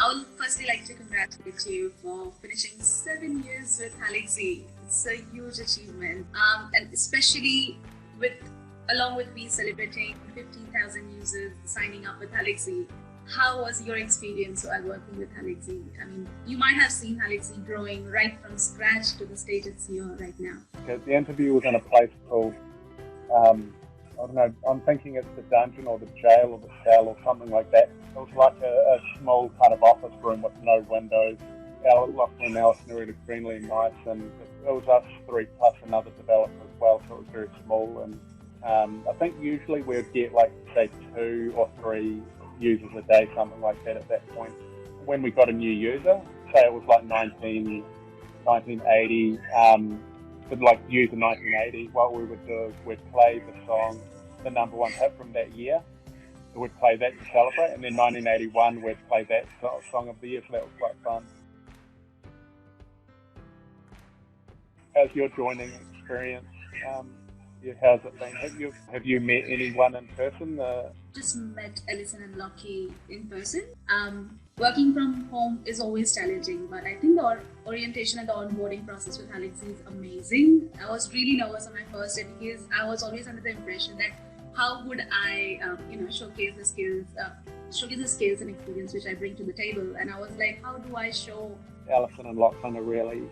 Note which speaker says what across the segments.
Speaker 1: I would firstly like to congratulate you for finishing 7 years with Halaxy. It's a huge achievement, and especially with along with me celebrating 15,000 users signing up with Halaxy. How was your experience while working with Halaxy? I mean, you might have seen Halaxy growing right from scratch to the stage it's here right now.
Speaker 2: Okay, the interview was in a place called, I don't know, I'm thinking it's the dungeon or the jail or the cell or something like that. It was like a small kind of office room with no windows. Lachlan and Alison are really friendly and nice, and it was us three plus another developer as well, so it was very small. And I think usually we'd get like, say, 2 or 3 users a day, something like that at that point. When we got a new user, say it was like 1980, with like user 1980, what we would do is we'd play the song, the number one hit from that year. We'd play that to celebrate, and then 1981 we'd play that song of the year, so that was quite fun. How's your joining experience? How's it been? Have you met anyone in person?
Speaker 1: Just met Alison and Lockie in person. Working from home is always challenging, but I think the orientation and the onboarding process with Halaxy is amazing. I was really nervous on my first day because I was always under the impression that how would I, showcase the skills and experience which I bring to the table. And I was like, how do I show?
Speaker 2: Alison and Lachlan are really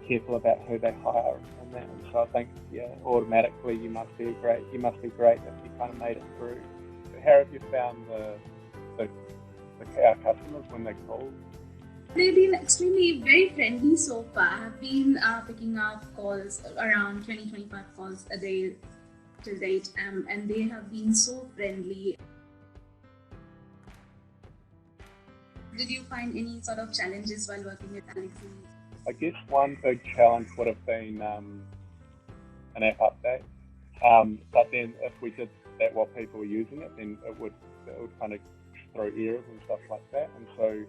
Speaker 2: careful about who they hire and that. And so I think, automatically you must be great if you kind of made it through. How have you found our customers when they call?
Speaker 1: They've been very friendly so far. I've been picking up calls, around 20-25 calls a day to date, and they have been so friendly. Did you find any sort of challenges while working with Halaxy?
Speaker 2: I guess one big challenge would have been an app update. But then if we did that while people were using it, then it would kind of throw errors and stuff like that. And so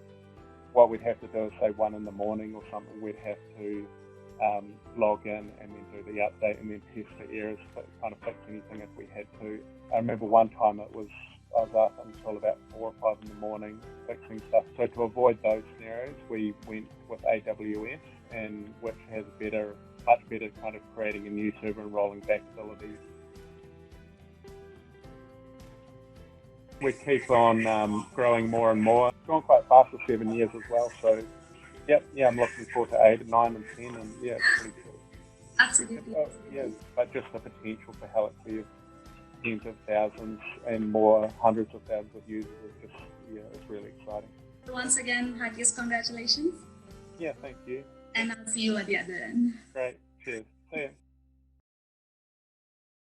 Speaker 2: what we'd have to do is say 1 in the morning or something, we'd have to log in and then do the update and then test the errors, but kind of fix anything if we had to. I remember one time I was up until about 4 or 5 in the morning fixing stuff. So to avoid those scenarios, we went with AWS, and which has much better kind of creating a new server and rolling back ability. We keep on growing more and more. It's gone quite fast for 7 years as well. So, I'm looking forward to 8, 9, and 10, and it's pretty cool.
Speaker 1: Absolutely.
Speaker 2: But just the potential for Halaxy of tens of thousands and more, hundreds of thousands of users is just, it's really exciting.
Speaker 1: So once again, heartiest congratulations.
Speaker 2: Yeah, thank you.
Speaker 1: And I'll see you at the other end.
Speaker 2: Great. Cheers. See ya.